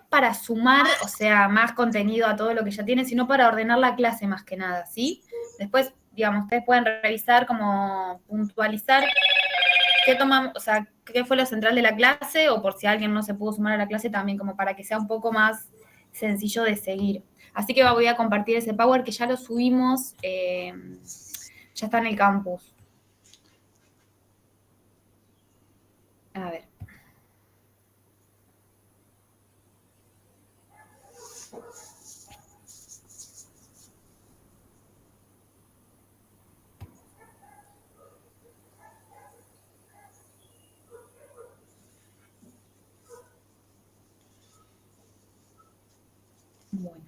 para sumar, o sea, más contenido a todo lo que ya tiene, sino para ordenar la clase más que nada, ¿sí? Después, digamos, ustedes pueden revisar, como puntualizar qué tomamos, o sea, qué fue lo central de la clase, o por si alguien no se pudo sumar a la clase también, como para que sea un poco más sencillo de seguir. Así que voy a compartir ese Power que ya lo subimos, ya está en el campus. A ver. Bueno.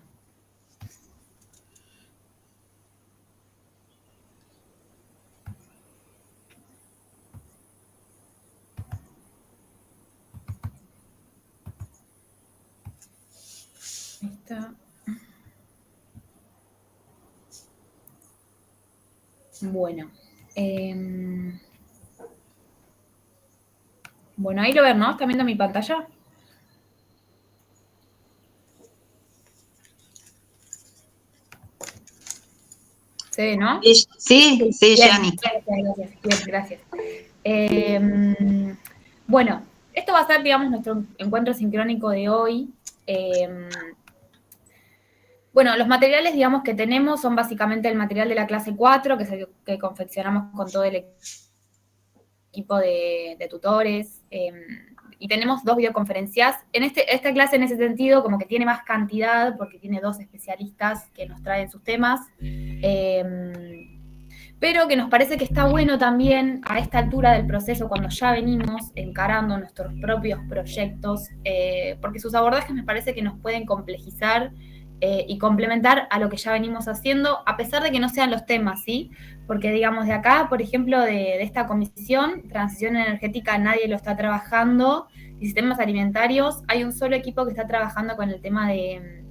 Ahí está. Bueno. Bueno, ahí lo ven, ¿no? ¿Están viendo mi pantalla? ¿Se ve, no? Sí, Bien, Yanni. gracias. Bueno, esto va a ser, digamos, nuestro encuentro sincrónico de hoy. Bueno, los materiales, digamos, que tenemos son básicamente el material de la clase 4, que es el que confeccionamos con todo el equipo de tutores. Y tenemos 2 videoconferencias. Esta clase, en ese sentido, como que tiene más cantidad, porque tiene 2 especialistas que nos traen sus temas. Pero que nos parece que está bueno también a esta altura del proceso, cuando ya venimos encarando nuestros propios proyectos, porque sus abordajes me parece que nos pueden complejizar y complementar a lo que ya venimos haciendo, a pesar de que no sean los temas, ¿sí? Porque, digamos, de acá, por ejemplo, de esta comisión, transición energética, nadie lo está trabajando, y sistemas alimentarios, hay un solo equipo que está trabajando con el tema de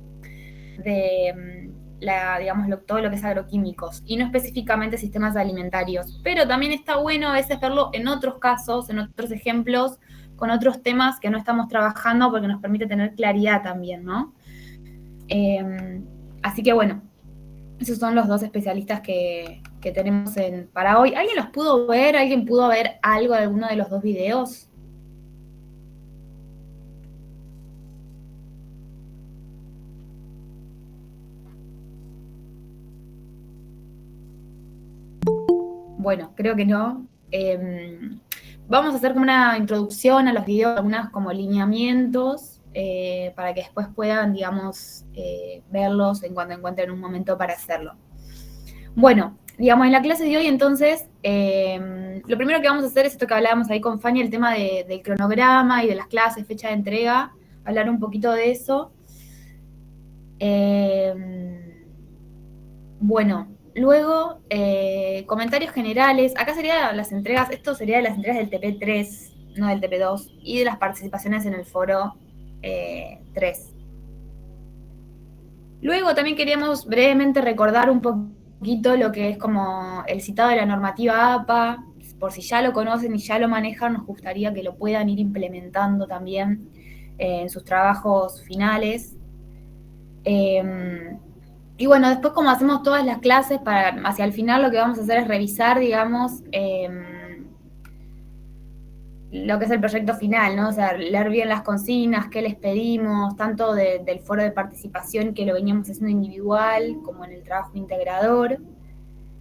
digamos, todo lo que es agroquímicos, y no específicamente sistemas alimentarios. Pero también está bueno a veces verlo en otros casos, en otros ejemplos, con otros temas que no estamos trabajando, porque nos permite tener claridad también, ¿no? Así que bueno, esos son los 2 especialistas que tenemos para hoy. ¿Alguien los pudo ver? ¿Alguien pudo ver algo de alguno de los 2 videos? Bueno, creo que no. Vamos a hacer como una introducción a los videos, algunos como lineamientos, para que después puedan, digamos, verlos en cuanto encuentren un momento para hacerlo. Bueno, digamos, en la clase de hoy, entonces, lo primero que vamos a hacer es esto que hablábamos ahí con Fanny, el tema del cronograma y de las clases, fecha de entrega, hablar un poquito de eso. Bueno, luego, comentarios generales. Acá serían las entregas, esto sería de las entregas del TP3, no del TP2, y de las participaciones en el foro 3. Luego también queríamos brevemente recordar un poquito lo que es como el citado de la normativa APA. Por si ya lo conocen y ya lo manejan, nos gustaría que lo puedan ir implementando también en sus trabajos finales. Y bueno, después como hacemos todas las clases, hacia el final lo que vamos a hacer es revisar, digamos, lo que es el proyecto final, ¿no? O sea, leer bien las consignas, qué les pedimos, tanto del foro de participación que lo veníamos haciendo individual, como en el trabajo integrador.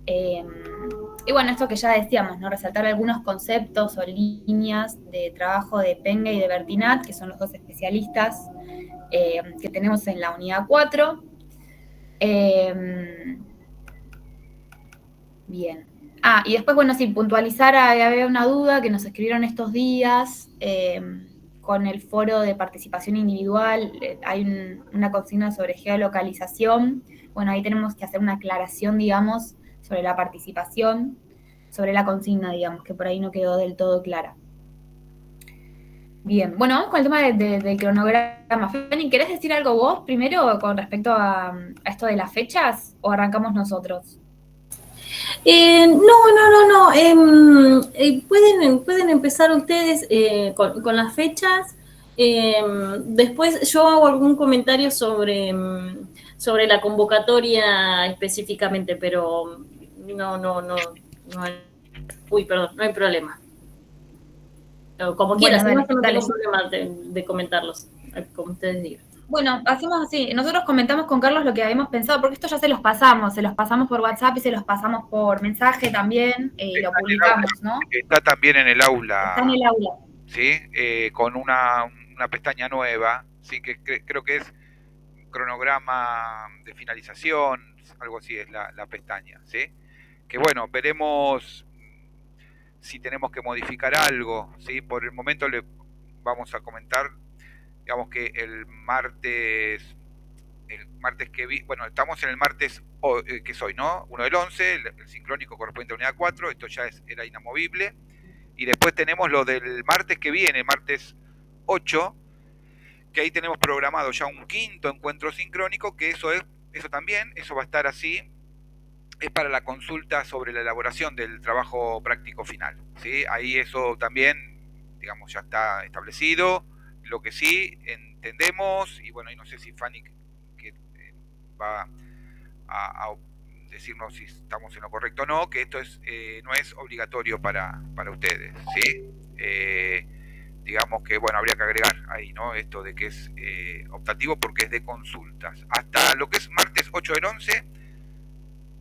Y bueno, esto que ya decíamos, ¿no? Resaltar algunos conceptos o líneas de trabajo de Pengue y de Bertinat, que son los 2 especialistas que tenemos en la unidad 4. Bien. Y después, bueno, sí, puntualizar, había una duda que nos escribieron estos días con el foro de participación individual. Hay una consigna sobre geolocalización. Bueno, ahí tenemos que hacer una aclaración, digamos, sobre la participación, sobre la consigna, digamos, que por ahí no quedó del todo clara. Bien, bueno, vamos con el tema del cronograma. Fanny, ¿querés decir algo vos primero con respecto a esto de las fechas o arrancamos nosotros? No. Pueden empezar ustedes con las fechas. Después yo hago algún comentario sobre la convocatoria específicamente, pero no hay, perdón, no hay problema. Como quieras, Bueno, si no, yo no dale. tengo problema de comentarlos, como ustedes digan. Bueno, hacemos así. Nosotros comentamos con Carlos lo que habíamos pensado, porque esto ya se los pasamos por WhatsApp y se los pasamos por mensaje también, y lo publicamos, ¿no? Está también en el Está en aula, el aula. ¿sí? Con una pestaña nueva, ¿sí? Que creo que es cronograma de finalización, algo así es la pestaña, ¿sí? Que bueno, veremos si tenemos que modificar algo, ¿sí? Por el momento le vamos a comentar, digamos que el martes que bueno, estamos en el martes que es hoy, ¿no? 1 del 11, el sincrónico correspondiente a unidad 4, esto ya era inamovible. Y después tenemos lo del martes que viene, martes 8, que ahí tenemos programado ya un quinto encuentro sincrónico, que eso también, eso va a estar así, es para la consulta sobre la elaboración del trabajo práctico final, ¿sí? Ahí eso también, digamos, ya está establecido. Lo que sí entendemos, y bueno, y no sé si Fanny que va a decirnos si estamos en lo correcto o no, que esto no es obligatorio para ustedes, ¿sí? Digamos que, bueno, habría que agregar ahí, ¿no? Esto de que es optativo porque es de consultas. Hasta lo que es martes 8 del 11,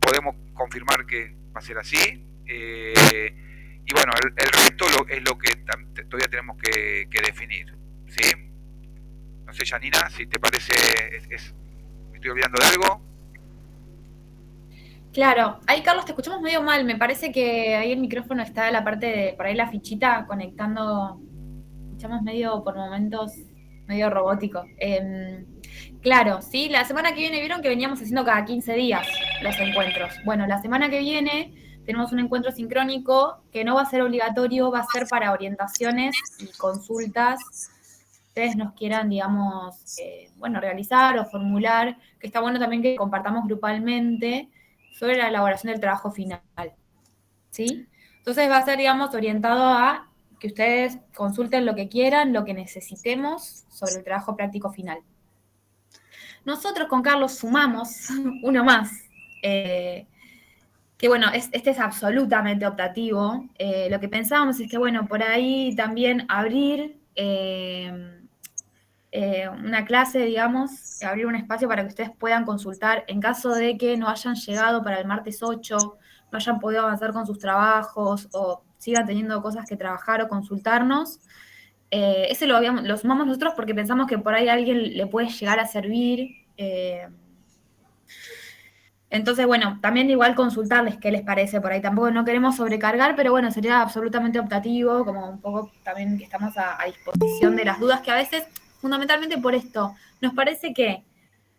podemos confirmar que va a ser así. Y bueno, el resto es lo que todavía tenemos que definir, ¿sí? No sé, Janina, si te parece, ¿me estoy olvidando de algo? Claro, ahí Carlos, te escuchamos medio mal, me parece que ahí el micrófono está la parte de, por ahí la fichita conectando, escuchamos medio por momentos, medio robótico. Claro, sí, la semana que viene vieron que veníamos haciendo cada 15 días los encuentros. Bueno, la semana que viene tenemos un encuentro sincrónico que no va a ser obligatorio, va a ser para orientaciones y consultas que ustedes nos quieran, digamos, bueno, realizar o formular, que está bueno también que compartamos grupalmente sobre la elaboración del trabajo final, ¿sí? Entonces va a ser, digamos, orientado a que ustedes consulten lo que quieran, lo que necesitemos sobre el trabajo práctico final. Nosotros con Carlos sumamos uno más, que bueno, este es absolutamente optativo. Lo que pensábamos es que, bueno, por ahí también abrir una clase, digamos, abrir un espacio para que ustedes puedan consultar en caso de que no hayan llegado para el martes 8, no hayan podido avanzar con sus trabajos o sigan teniendo cosas que trabajar o consultarnos. Ese lo sumamos nosotros porque pensamos que por ahí a alguien le puede llegar a servir. Entonces, bueno, también igual consultarles qué les parece por ahí. Tampoco no queremos sobrecargar, pero bueno, sería absolutamente optativo, como un poco también que estamos a disposición de las dudas que a veces, fundamentalmente por esto, nos parece que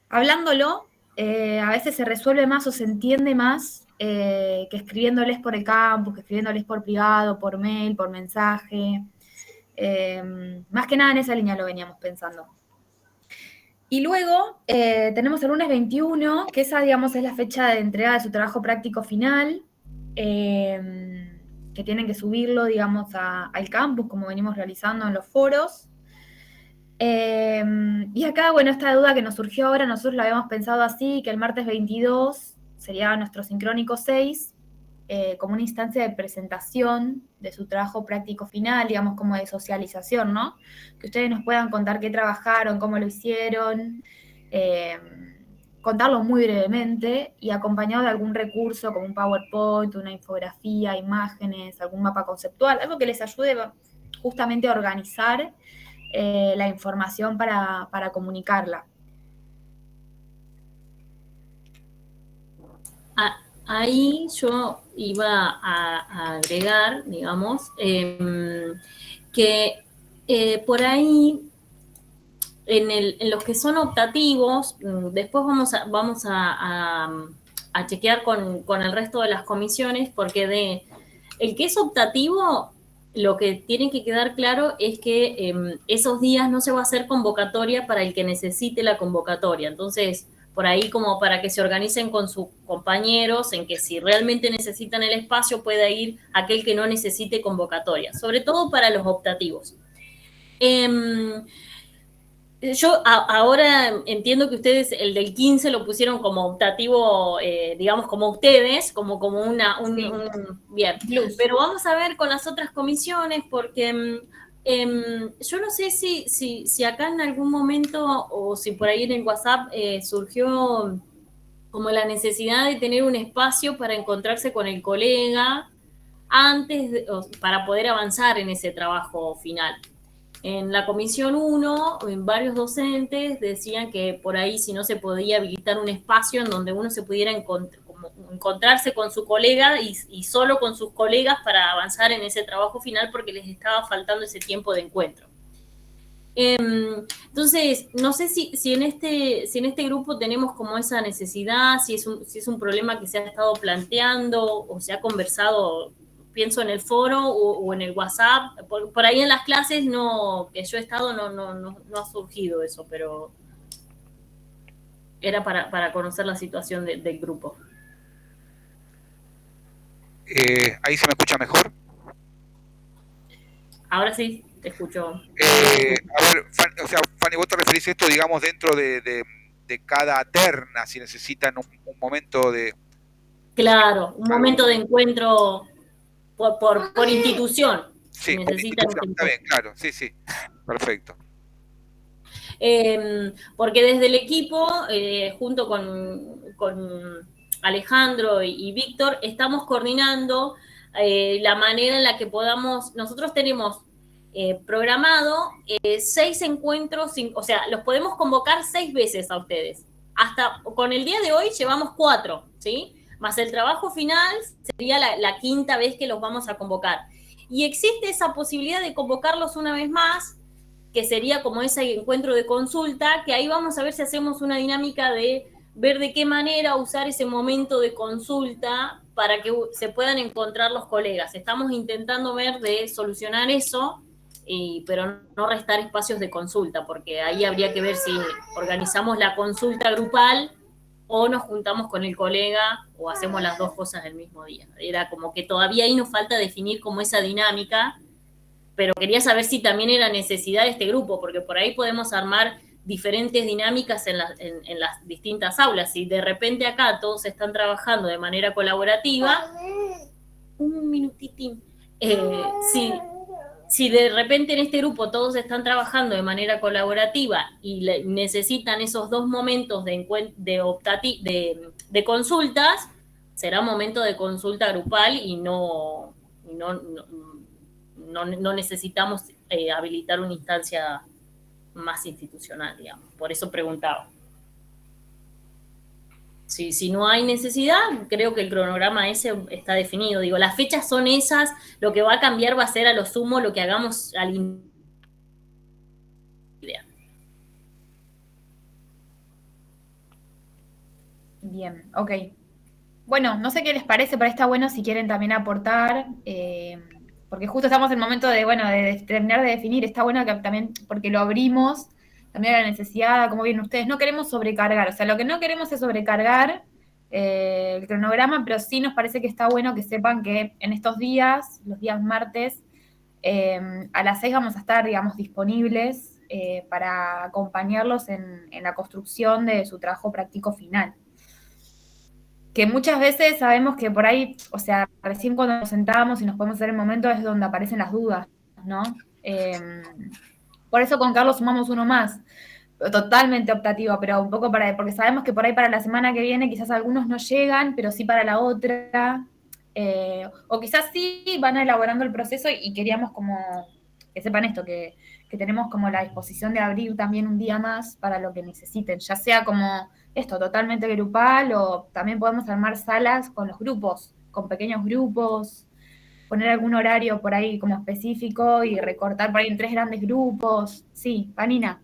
hablándolo, a veces se resuelve más o se entiende más que escribiéndoles por el campus, que escribiéndoles por privado, por mail, por mensaje. Más que nada en esa línea lo veníamos pensando. Y luego tenemos el lunes 21, que esa, digamos, es la fecha de entrega de su trabajo práctico final, que tienen que subirlo, digamos, al campus, como venimos realizando en los foros. Y acá, bueno, esta duda que nos surgió ahora, nosotros lo habíamos pensado así, que el martes 22 sería nuestro sincrónico 6, como una instancia de presentación de su trabajo práctico final, digamos, como de socialización, ¿no? Que ustedes nos puedan contar qué trabajaron, cómo lo hicieron, contarlo muy brevemente y acompañado de algún recurso como un PowerPoint, una infografía, imágenes, algún mapa conceptual, algo que les ayude justamente a organizar la información para comunicarla. Ahí yo iba a agregar, digamos, que por ahí, en los que son optativos, después vamos a chequear con el resto de las comisiones, porque el que es optativo, lo que tiene que quedar claro es que esos días no se va a hacer convocatoria para el que necesite la convocatoria. Entonces, por ahí como para que se organicen con sus compañeros en que si realmente necesitan el espacio pueda ir aquel que no necesite convocatoria, sobre todo para los optativos. Em, Yo ahora entiendo que ustedes el del 15 lo pusieron como optativo, digamos, como ustedes, como Sí. bien. Plus. Pero vamos a ver con las otras comisiones, porque yo no sé si acá en algún momento o si por ahí en el WhatsApp surgió como la necesidad de tener un espacio para encontrarse con el colega para poder avanzar en ese trabajo final. En la comisión 1, en varios docentes decían que por ahí si no se podía habilitar un espacio en donde uno se pudiera encontrarse con su colega y solo con sus colegas para avanzar en ese trabajo final porque les estaba faltando ese tiempo de encuentro. Entonces, no sé si en este grupo tenemos como esa necesidad, si es un problema que se ha estado planteando o se ha conversado, pienso en el foro o en el WhatsApp. Por ahí en las clases que yo he estado no ha surgido eso, pero era para conocer la situación del grupo. ¿Ahí se me escucha mejor? Ahora sí, te escucho. A ver, o sea, Fanny, vos te referís a esto, digamos, dentro de cada terna, si necesitan un momento de... Claro, un algo. momento de encuentro por institución. Sí, por Necesitan institución, está bien, claro, sí, sí, perfecto. Porque desde el equipo, junto con Alejandro y Víctor, estamos coordinando la manera en la que podamos, nosotros tenemos programado 6 encuentros, o sea, los podemos convocar 6 veces a ustedes. Hasta con el día de hoy llevamos 4, ¿sí? Más el trabajo final sería la quinta vez que los vamos a convocar. Y existe esa posibilidad de convocarlos una vez más, que sería como ese encuentro de consulta, que ahí vamos a ver si hacemos una dinámica de ver de qué manera usar ese momento de consulta para que se puedan encontrar los colegas. Estamos intentando ver de solucionar eso, pero no restar espacios de consulta, porque ahí habría que ver si organizamos la consulta grupal o nos juntamos con el colega o hacemos las dos cosas el mismo día. Era como que todavía ahí nos falta definir como esa dinámica, pero quería saber si también era necesidad de este grupo, porque por ahí podemos armar diferentes dinámicas en las distintas aulas. Si de repente acá todos están trabajando de manera colaborativa, un minutitín, si de repente en este grupo todos están trabajando de manera colaborativa y necesitan esos 2 momentos de consultas, será un momento de consulta grupal y no necesitamos habilitar una instancia más institucional, digamos. Por eso preguntaba. Si no hay necesidad, creo que el cronograma ese está definido. Digo, las fechas son esas, lo que va a cambiar va a ser a lo sumo lo que hagamos al Bien, ok. Bueno, no sé qué les parece, pero está bueno si quieren también aportar, porque justo estamos en el momento de, bueno, de terminar de definir, está bueno que también, porque lo abrimos, también a la necesidad, como vienen ustedes, no queremos sobrecargar, o sea, lo que no queremos es sobrecargar el cronograma, pero sí nos parece que está bueno que sepan que en estos días, los días martes, a las 6 vamos a estar, digamos, disponibles para acompañarlos en la construcción de su trabajo práctico final. Que muchas veces sabemos que por ahí, o sea, recién cuando nos sentamos y nos podemos hacer el momento es donde aparecen las dudas, ¿no? Por eso con Carlos sumamos uno más, totalmente optativo, pero un poco porque sabemos que por ahí para la semana que viene quizás algunos no llegan, pero sí para la otra, o quizás sí van elaborando el proceso y queríamos como que sepan esto, que tenemos como la disposición de abrir también un día más para lo que necesiten, ya sea como esto, totalmente grupal, o también podemos armar salas con los grupos, con pequeños grupos, poner algún horario por ahí como específico y recortar por ahí en 3 grandes grupos. Sí, Vanina.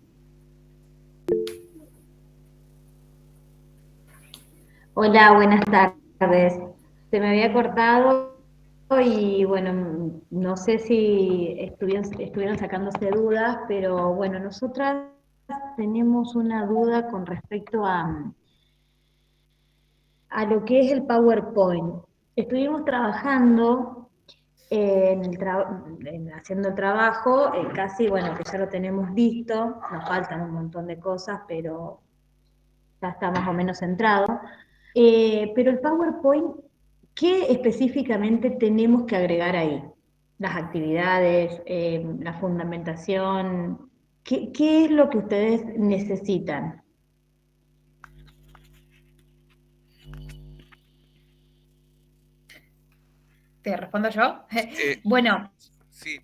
Hola, buenas tardes. Se me había cortado y bueno, no sé si estuvieron sacándose dudas, pero bueno, nosotras tenemos una duda con respecto a lo que es el PowerPoint. Estuvimos trabajando haciendo el trabajo, casi, bueno, que ya lo tenemos listo, nos faltan un montón de cosas, pero ya está más o menos centrado. Pero el PowerPoint, ¿qué específicamente tenemos que agregar ahí? Las actividades, la fundamentación, ¿qué es lo que ustedes necesitan? ¿Te respondo yo? Eh, Bueno, sí.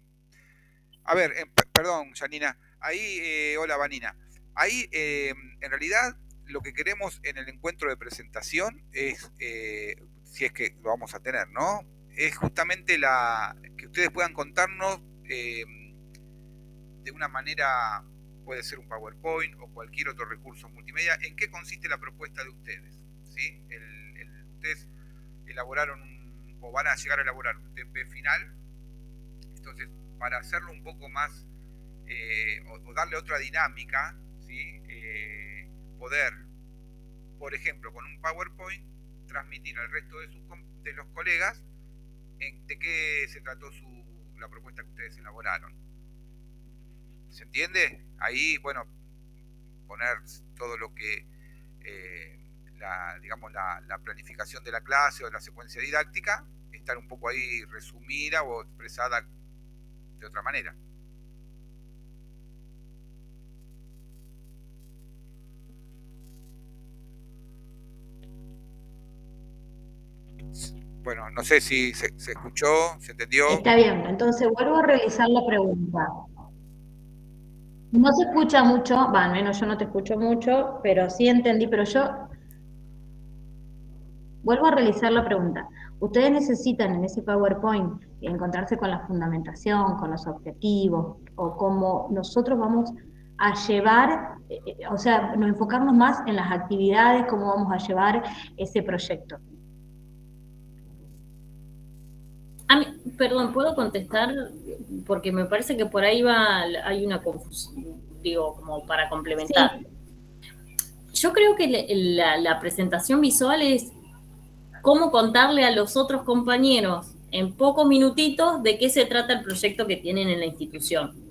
A ver, perdón, Janina. Ahí, hola, Vanina. Ahí, en realidad, lo que queremos en el encuentro de presentación es, si es que lo vamos a tener, ¿no? Es justamente que ustedes puedan contarnos de una manera, puede ser un PowerPoint o cualquier otro recurso multimedia, en qué consiste la propuesta de ustedes, ¿sí? Ustedes elaboraron o van a llegar a elaborar un TP final. Entonces, para hacerlo un poco más, o darle otra dinámica, ¿sí? Poder, por ejemplo, con un PowerPoint, transmitir al resto de los colegas de qué se trató la propuesta que ustedes elaboraron. ¿Se entiende? Ahí, bueno, poner todo lo que, digamos, la planificación de la clase o la secuencia didáctica, estar un poco ahí resumida o expresada de otra manera. Bueno, no sé si se escuchó, se entendió. Está bien, entonces vuelvo a realizar la pregunta. No se escucha mucho, va, al menos yo no te escucho mucho, pero sí entendí, pero yo vuelvo a realizar la pregunta. ¿Ustedes necesitan en ese PowerPoint encontrarse con la fundamentación, con los objetivos, o cómo nosotros vamos a llevar, o sea, nos enfocarnos más en las actividades, cómo vamos a llevar ese proyecto? Perdón, ¿puedo contestar? Porque me parece que por ahí hay una confusión, digo, como para complementar. Sí. Yo creo que la presentación visual es cómo contarle a los otros compañeros en pocos minutitos de qué se trata el proyecto que tienen en la institución.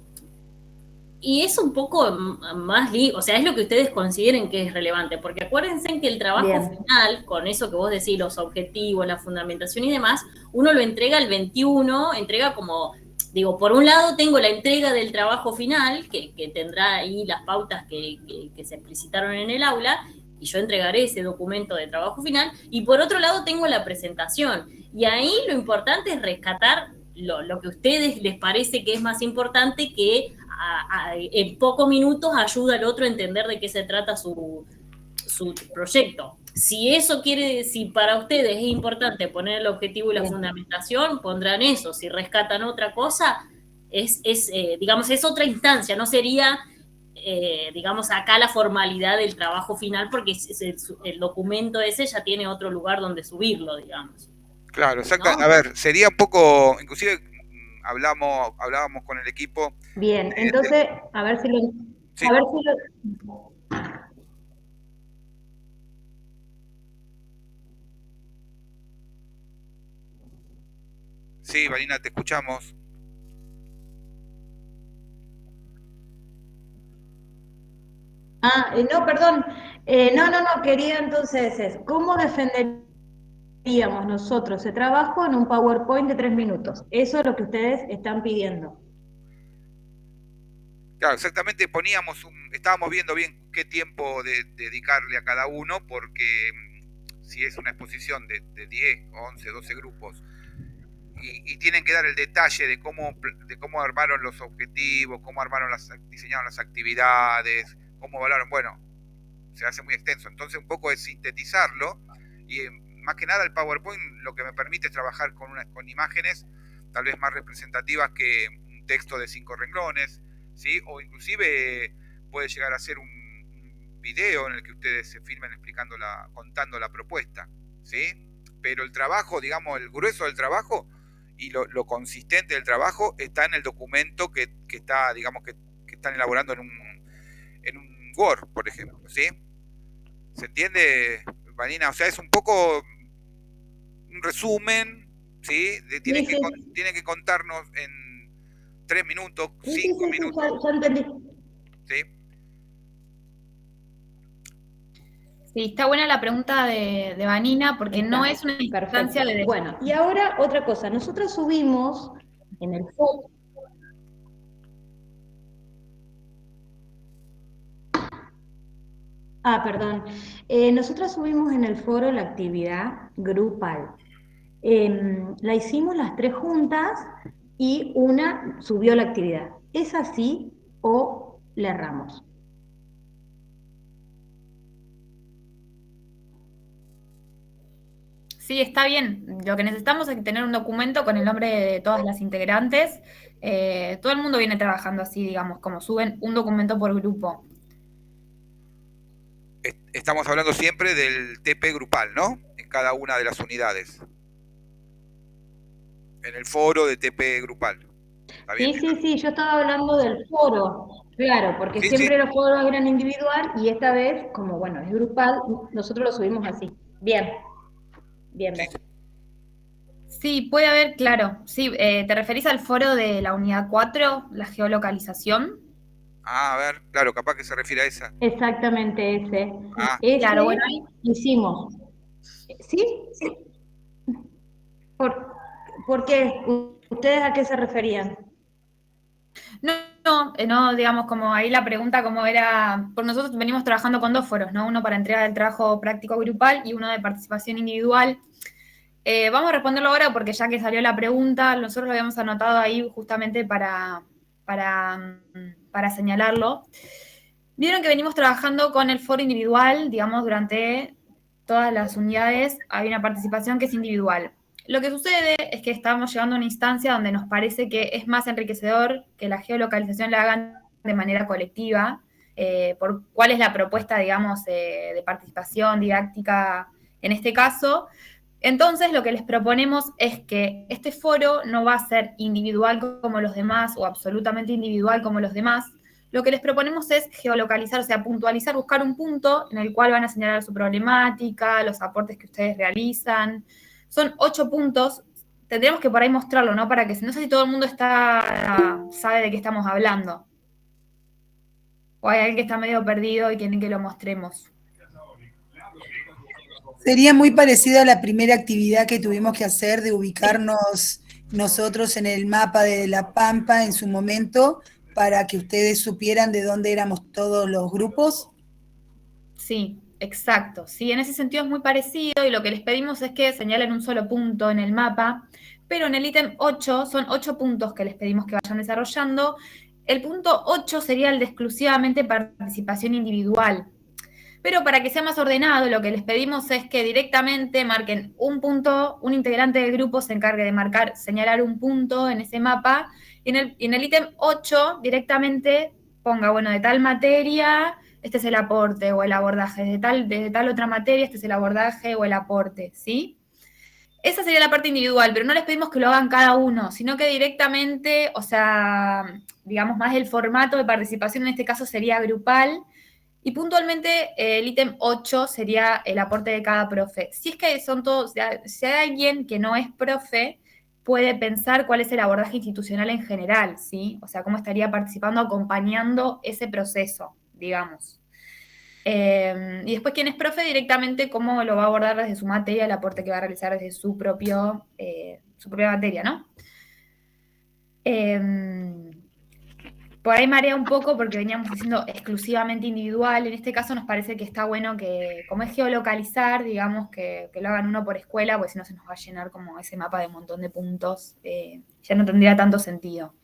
Y es un poco más, o sea, es lo que ustedes consideren que es relevante, porque acuérdense que el trabajo Bien. final, con eso que vos decís, los objetivos, la fundamentación y demás, uno lo entrega el 21, entrega como, digo, por un lado tengo la entrega del trabajo final, que tendrá ahí las pautas que se explicitaron en el aula, y yo entregaré ese documento de trabajo final, y por otro lado tengo la presentación, y ahí lo importante es rescatar lo que a ustedes les parece que es más importante, que en pocos minutos ayuda al otro a entender de qué se trata su proyecto. Si eso quiere, si para ustedes es importante poner el objetivo y la fundamentación, pondrán eso. Si rescatan otra cosa, digamos, es otra instancia, no sería, digamos, acá la formalidad del trabajo final, porque el documento ese ya tiene otro lugar donde subirlo, digamos. Claro, exacto. ¿No? A ver, sería un poco, inclusive hablábamos con el equipo. Bien, entonces, a ver si lo... Sí. A ver si lo... Sí, Vanina, te escuchamos. No, perdón. No, quería entonces, ¿cómo defenderíamos nosotros ese trabajo en un PowerPoint de 3 minutos? Eso es lo que ustedes están pidiendo. Claro, exactamente, estábamos viendo bien qué tiempo dedicarle a cada uno, porque si es una exposición de 10, 11, 12 grupos, y tienen que dar el detalle de cómo armaron los objetivos, cómo diseñaron las actividades, cómo evaluaron, bueno, se hace muy extenso. Entonces un poco es sintetizarlo, y más que nada el PowerPoint lo que me permite es trabajar con imágenes tal vez más representativas que un texto de 5 renglones, ¿sí? O inclusive puede llegar a ser un video en el que ustedes se filmen contando la propuesta, ¿sí? Pero el trabajo, digamos, el grueso del trabajo y lo consistente del trabajo está en el documento que está, digamos, que están elaborando en un Word, por ejemplo, ¿sí? ¿Se entiende, Vanina? O sea, es un poco un resumen ¿sí? Sí, sí. Tienen que contarnos en 3 minutos, Sí, sí, 5 sí, sí, minutos, ya entendí. ¿sí? Sí, está buena la pregunta de Vanina porque no Está, es una instancia perfecto. de... Bueno, y ahora otra cosa. Nosotros subimos en el foro. Ah, perdón. Nosotros subimos en el foro la actividad grupal. La hicimos las tres juntas y una subió la actividad. ¿Es así o le erramos? Sí, está bien. Lo que necesitamos es tener un documento con el nombre de todas las integrantes. Todo el mundo viene trabajando así, digamos, como suben un documento por grupo. Estamos hablando siempre del TP grupal, ¿no? En cada una de las unidades. En el foro de TP grupal. ¿Está bien? Sí, sí, sí, yo estaba hablando del foro, claro, porque Sí, sí. siempre los foros eran individual y esta vez, como bueno, es grupal, nosotros lo subimos así. Bien, bien, Sí, bien. sí. Sí, puede haber, claro. Sí, ¿te referís al foro de la unidad 4, la geolocalización? Ah, a ver, claro, capaz que se refiere a esa. Exactamente ese. Ah, Claro, Ese bueno, ahí hicimos. ¿Sí? ¿Por, por qué? ¿Ustedes a qué se referían? no, no, digamos, como ahí la pregunta como era, por nosotros venimos trabajando con dos foros, ¿no? Uno para entrega del trabajo práctico grupal y uno de participación individual. Vamos a responderlo ahora porque ya que salió la pregunta, nosotros lo habíamos anotado ahí justamente para señalarlo. Vieron que venimos trabajando con el foro individual, digamos, durante todas las unidades hay una participación que es individual. Lo que sucede es que estamos llegando a una instancia donde nos parece que es más enriquecedor que la geolocalización la hagan de manera colectiva, por cuál es la propuesta, digamos, de participación didáctica en este caso. Entonces, lo que les proponemos es que este foro no va a ser individual como los demás o absolutamente individual como los demás. Lo que les proponemos es geolocalizar, o sea, puntualizar, buscar un punto en el cual van a señalar su problemática, los aportes que ustedes realizan. Son 8 puntos. Tendríamos que por ahí mostrarlo, ¿no? Para que no sé si todo el mundo sabe de qué estamos hablando. O hay alguien que está medio perdido y quieren que lo mostremos. Sería muy parecido a la primera actividad que tuvimos que hacer de ubicarnos nosotros en el mapa de La Pampa en su momento para que ustedes supieran de dónde éramos todos los grupos. Sí, exacto. Sí, en ese sentido es muy parecido y lo que les pedimos es que señalen un solo punto en el mapa, pero en el ítem 8 son 8 puntos que les pedimos que vayan desarrollando. El punto 8 sería el de exclusivamente participación individual. Pero para que sea más ordenado, lo que les pedimos es que directamente marquen un punto, un integrante del grupo se encargue de marcar, señalar un punto en ese mapa, y en el ítem 8 directamente ponga, bueno, de tal materia, este es el aporte o el abordaje, de tal otra materia, este es el abordaje o el aporte, ¿sí? Esa sería la parte individual, pero no les pedimos que lo hagan cada uno, sino que directamente, o sea, digamos, más el formato de participación en este caso sería grupal, y puntualmente el ítem 8 sería el aporte de cada profe. Si es que son todos, si hay alguien que no es profe, puede pensar cuál es el abordaje institucional en general, ¿sí? O sea, cómo estaría participando, acompañando ese proceso, digamos. Y después, quien es profe, directamente cómo lo va a abordar desde su materia, el aporte que va a realizar desde su propia materia, ¿no? Por ahí marea un poco porque veníamos haciendo exclusivamente individual. En este caso nos parece que está bueno que, como es geolocalizar, digamos que lo hagan uno por escuela, porque si no se nos va a llenar como ese mapa de un montón de puntos. Ya no tendría tanto sentido.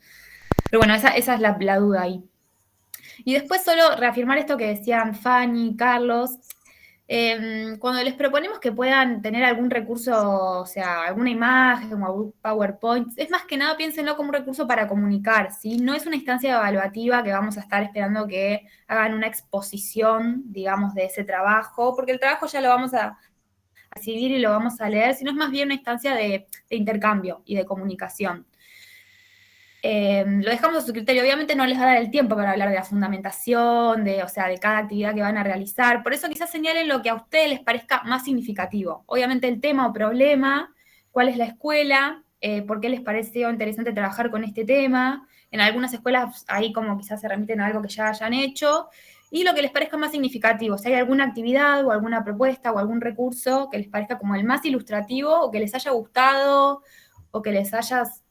Pero bueno, esa es la duda ahí. Y después solo reafirmar esto que decían Fanny, Carlos. Cuando les proponemos que puedan tener algún recurso, o sea, alguna imagen o algún PowerPoint, es más que nada piénsenlo como un recurso para comunicar, ¿sí? No es una instancia evaluativa que vamos a estar esperando que hagan una exposición, digamos, de ese trabajo, porque el trabajo ya lo vamos a recibir y lo vamos a leer, sino es más bien una instancia de intercambio y de comunicación. Lo dejamos a su criterio. Obviamente no les va a dar el tiempo para hablar de la fundamentación, o sea, de cada actividad que van a realizar. Por eso quizás señalen lo que a ustedes les parezca más significativo. Obviamente el tema o problema, cuál es la escuela, por qué les pareció interesante trabajar con este tema. En algunas escuelas ahí como quizás se remiten a algo que ya hayan hecho, y lo que les parezca más significativo, si hay alguna actividad o alguna propuesta o algún recurso que les parezca como el más ilustrativo o que les haya gustado o que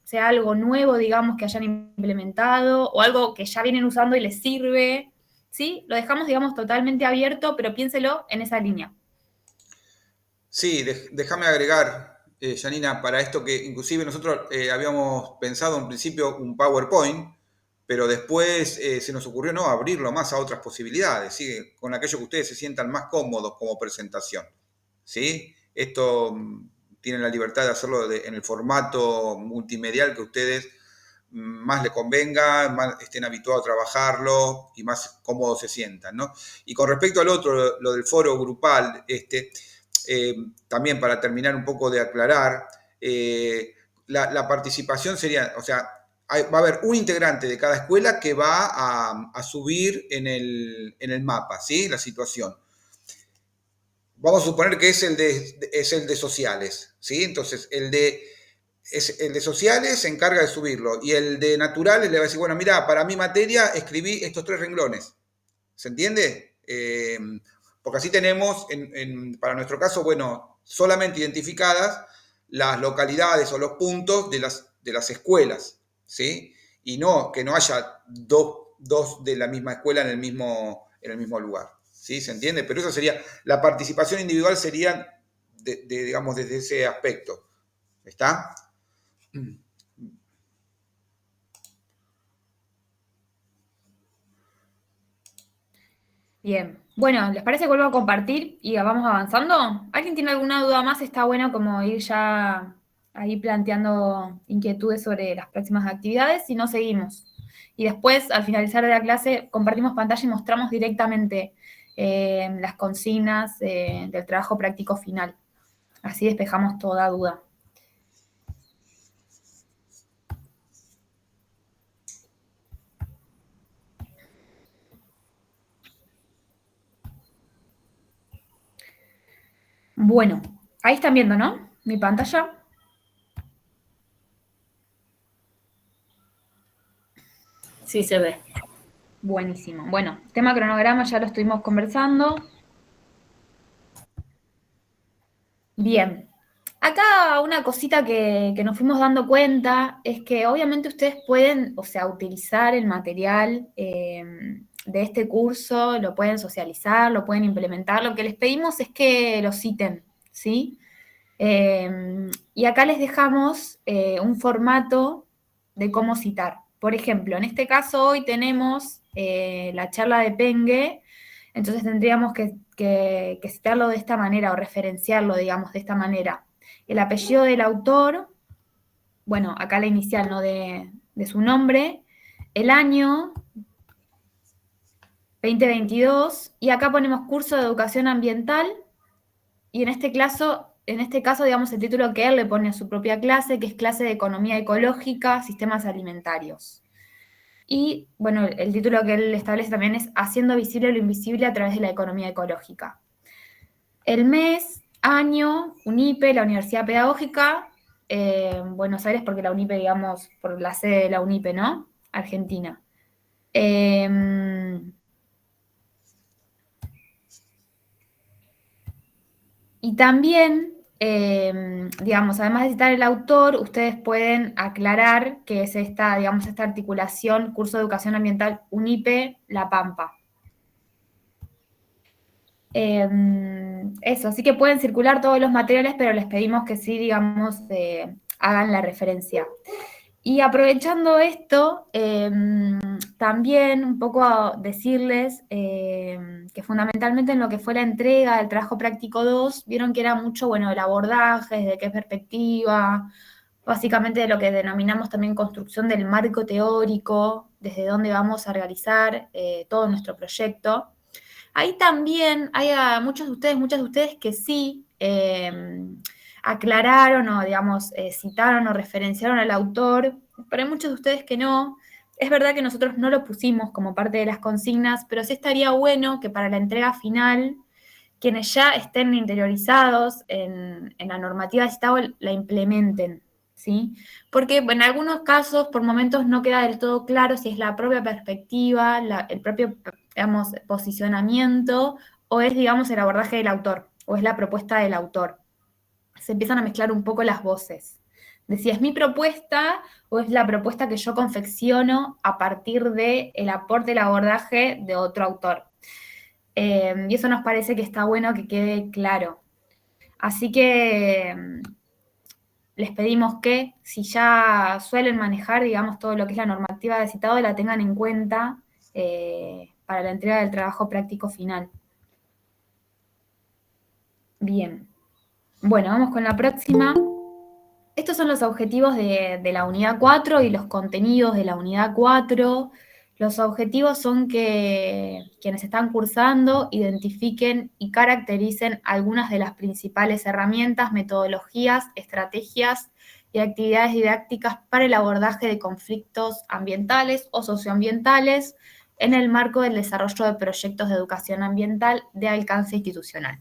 sea algo nuevo, digamos, que hayan implementado o algo que ya vienen usando y les sirve, ¿sí? Lo dejamos, digamos, totalmente abierto, pero piénselo en esa línea. Sí, déjame agregar, Janina, para esto que inclusive nosotros habíamos pensado en principio un PowerPoint, pero después se nos ocurrió no abrirlo más a otras posibilidades, ¿sí? Con aquello que ustedes se sientan más cómodos como presentación, ¿sí? Esto tienen la libertad de hacerlo en el formato multimedial que ustedes más les convenga, más estén habituados a trabajarlo y más cómodos se sientan, ¿no? Y con respecto al otro, lo del foro grupal, también para terminar un poco de aclarar, la participación sería, o sea, va a haber un integrante de cada escuela que va a subir en el mapa, ¿sí? La situación. Vamos a suponer que es el de sociales, ¿sí? Entonces, el de sociales se encarga de subirlo y el de naturales le va a decir, bueno, mira, para mi materia escribí estos 3 renglones. ¿Se entiende? Porque así tenemos, para nuestro caso, bueno, solamente identificadas las localidades o los puntos de las escuelas, ¿sí? Y no que no haya dos de la misma escuela en el mismo lugar, ¿sí? ¿Se entiende? Pero eso sería, la participación individual sería, digamos, desde ese aspecto. ¿Está? Bien. Bueno, ¿les parece que vuelvo a compartir y vamos avanzando? ¿Alguien tiene alguna duda más? Está bueno como ir ya ahí planteando inquietudes sobre las próximas actividades, si no seguimos. Y después, al finalizar de la clase, compartimos pantalla y mostramos directamente las consignas del trabajo práctico final. Así despejamos toda duda. Bueno, ahí están viendo, ¿no? Mi pantalla. Sí, se ve. Buenísimo. Bueno, tema cronograma ya lo estuvimos conversando. Bien. Acá una cosita que nos fuimos dando cuenta es que obviamente ustedes pueden, o sea, utilizar el material de este curso, lo pueden socializar, lo pueden implementar. Lo que les pedimos es que lo citen, ¿sí? Y acá les dejamos un formato de cómo citar. Por ejemplo, en este caso hoy tenemos la charla de Pengue, entonces tendríamos que citarlo de esta manera o referenciarlo, digamos, de esta manera. El apellido del autor, bueno, acá la inicial, ¿no? De su nombre, el año 2022, y acá ponemos curso de educación ambiental, y en este caso, digamos, el título que él le pone a su propia clase, que es clase de economía ecológica, sistemas alimentarios. Y, bueno, el título que él establece también es Haciendo visible lo invisible a través de la economía ecológica. El mes, año, UNIPE, la Universidad Pedagógica, Buenos Aires, porque la UNIPE, digamos, por la sede de la UNIPE, ¿no? Argentina. Y también, digamos, además de citar el autor, ustedes pueden aclarar que es esta, digamos, esta articulación, curso de educación ambiental UNIPE La Pampa. Eso, así que pueden circular todos los materiales, pero les pedimos que sí, digamos, hagan la referencia. Y aprovechando esto, también un poco decirles que fundamentalmente en lo que fue la entrega del trabajo práctico 2, vieron que era mucho, bueno, el abordaje, desde qué perspectiva, básicamente de lo que denominamos también construcción del marco teórico, desde dónde vamos a realizar todo nuestro proyecto. Ahí también hay muchas de ustedes que sí aclararon o, digamos, citaron o referenciaron al autor, pero hay muchos de ustedes que no. Es verdad que nosotros no lo pusimos como parte de las consignas, pero sí estaría bueno que para la entrega final quienes ya estén interiorizados en la normativa de Estado la implementen, ¿sí? Porque en algunos casos, por momentos, no queda del todo claro si es la propia perspectiva, el propio, digamos, posicionamiento, o es, digamos, el abordaje del autor, o es la propuesta del autor. Se empiezan a mezclar un poco las voces, de si es mi propuesta o es la propuesta que yo confecciono a partir del aporte, el abordaje de otro autor. Y eso nos parece que está bueno que quede claro. Así que les pedimos que, si ya suelen manejar, digamos, todo lo que es la normativa de citado, la tengan en cuenta para la entrega del trabajo práctico final. Bien. Bueno, vamos con la próxima. Estos son los objetivos de la unidad 4 y los contenidos de la unidad 4. Los objetivos son que quienes están cursando identifiquen y caractericen algunas de las principales herramientas, metodologías, estrategias y actividades didácticas para el abordaje de conflictos ambientales o socioambientales en el marco del desarrollo de proyectos de educación ambiental de alcance institucional.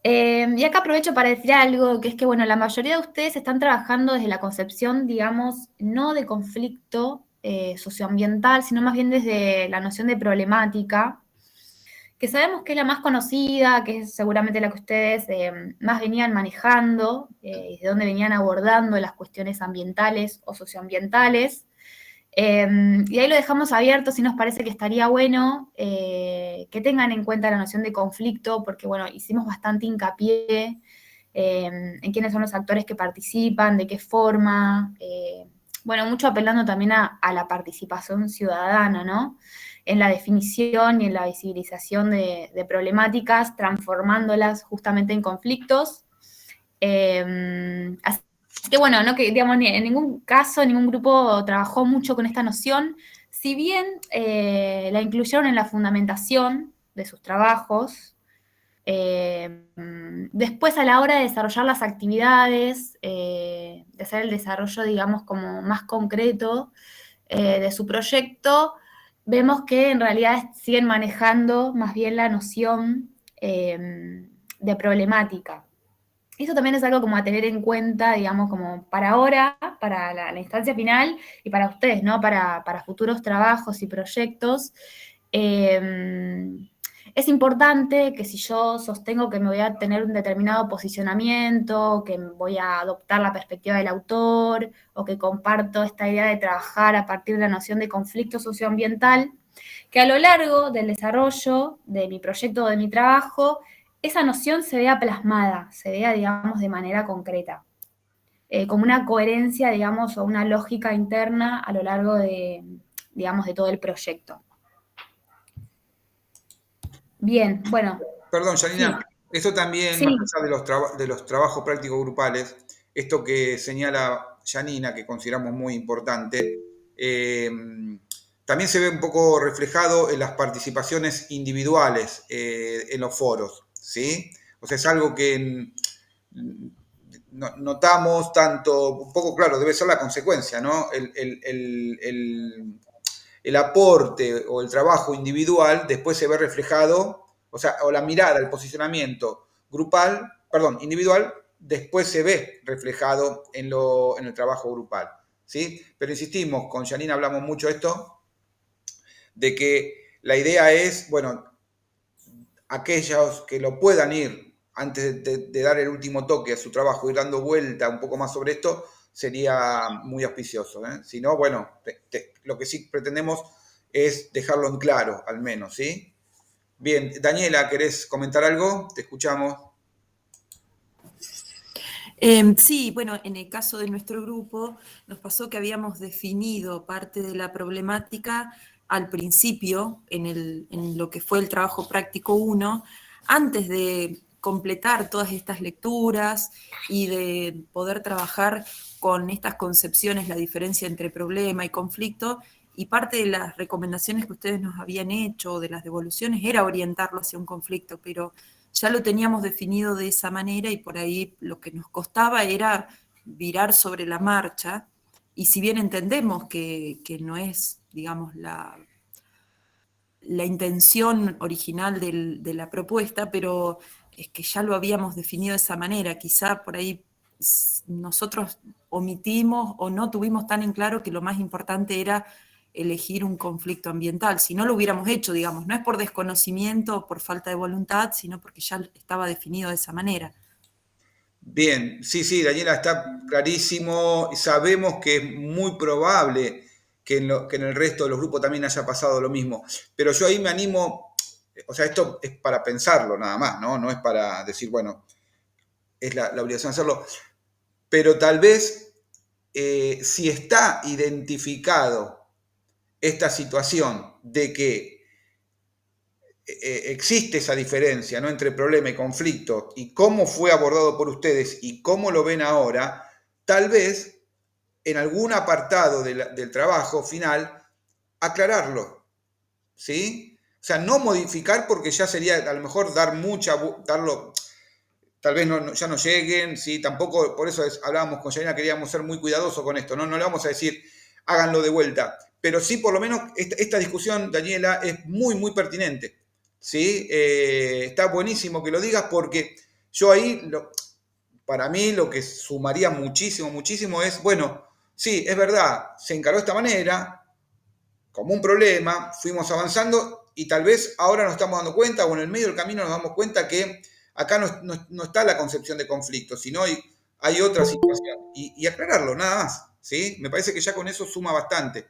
Y acá aprovecho para decir algo, que es que, bueno, la mayoría de ustedes están trabajando desde la concepción, digamos, no de conflicto socioambiental, sino más bien desde la noción de problemática, que sabemos que es la más conocida, que es seguramente la que ustedes más venían manejando, y de donde venían abordando las cuestiones ambientales o socioambientales. Y ahí lo dejamos abierto, si nos parece que estaría bueno que tengan en cuenta la noción de conflicto, porque, bueno, hicimos bastante hincapié en quiénes son los actores que participan, de qué forma, bueno, mucho apelando también a la participación ciudadana, ¿no? En la definición y en la visibilización de problemáticas, transformándolas justamente en conflictos. Así que, bueno, no que, digamos, en ningún caso, ningún grupo trabajó mucho con esta noción, si bien la incluyeron en la fundamentación de sus trabajos. Después, a la hora de desarrollar las actividades, de hacer el desarrollo, digamos, como más concreto de su proyecto, vemos que en realidad siguen manejando más bien la noción de problemática. Eso también es algo como a tener en cuenta, digamos, como para ahora, para la instancia final, y para ustedes, ¿no? Para futuros trabajos y proyectos. Es importante que si yo sostengo que me voy a tener un determinado posicionamiento, que voy a adoptar la perspectiva del autor, o que comparto esta idea de trabajar a partir de la noción de conflicto socioambiental, que a lo largo del desarrollo de mi proyecto o de mi trabajo, esa noción se vea plasmada, se vea, digamos, de manera concreta, como una coherencia, digamos, o una lógica interna a lo largo de, digamos, de todo el proyecto. Bien, bueno. Perdón, Janina, Sí. esto también, Sí. más allá de los trabajos prácticos grupales, esto que señala Janina, que consideramos muy importante, también se ve un poco reflejado en las participaciones individuales en los foros, ¿sí? O sea, es algo que notamos tanto, un poco claro, debe ser la consecuencia, ¿no? El aporte o el trabajo individual después se ve reflejado, o sea, o la mirada, el posicionamiento grupal, perdón, individual, después se ve reflejado en el trabajo grupal, ¿sí? Pero insistimos, con Janina hablamos mucho de esto, de que la idea es, bueno, aquellos que lo puedan ir antes de dar el último toque a su trabajo, ir dando vuelta un poco más sobre esto, sería muy auspicioso. Si no, bueno, lo que sí pretendemos es dejarlo en claro, al menos, ¿sí? Bien, Daniela, ¿querés comentar algo? Te escuchamos. Sí, bueno, en el caso de nuestro grupo nos pasó que habíamos definido parte de la problemática al principio, en lo que fue el trabajo práctico 1, antes de completar todas estas lecturas y de poder trabajar con estas concepciones, la diferencia entre problema y conflicto, y parte de las recomendaciones que ustedes nos habían hecho, de las devoluciones, era orientarlo hacia un conflicto, pero ya lo teníamos definido de esa manera y por ahí lo que nos costaba era virar sobre la marcha, y si bien entendemos que no es, digamos, la intención original de la propuesta, pero es que ya lo habíamos definido de esa manera. Quizá por ahí nosotros omitimos o no tuvimos tan en claro que lo más importante era elegir un conflicto ambiental. Si no lo hubiéramos hecho, digamos, no es por desconocimiento o por falta de voluntad, sino porque ya estaba definido de esa manera. Bien, sí, Daniela, está clarísimo. Sabemos que es muy probable que en el resto de los grupos también haya pasado lo mismo. Pero yo ahí me animo, o sea, esto es para pensarlo nada más, ¿no? No es para decir, bueno, es la obligación de hacerlo. Pero tal vez, si está identificado esta situación de que existe esa diferencia, ¿no?, entre problema y conflicto, y cómo fue abordado por ustedes y cómo lo ven ahora, tal vez en algún apartado del trabajo final aclararlo, ¿sí? O sea, no modificar, porque ya sería a lo mejor darlo, tal vez ya no lleguen, ¿sí? Tampoco, por eso hablábamos con Janina, queríamos ser muy cuidadosos con esto, ¿no? No le vamos a decir, háganlo de vuelta, pero sí, por lo menos, esta discusión, Daniela, es muy, muy pertinente, ¿sí? Está buenísimo que lo digas, porque yo ahí, para mí, lo que sumaría muchísimo, muchísimo es, bueno, sí, es verdad, se encaró de esta manera, como un problema, fuimos avanzando y tal vez ahora nos estamos dando cuenta, o en el medio del camino nos damos cuenta que acá no está la concepción de conflicto, sino hay otra situación. Y aclararlo, nada más, ¿sí? Me parece que ya con eso suma bastante.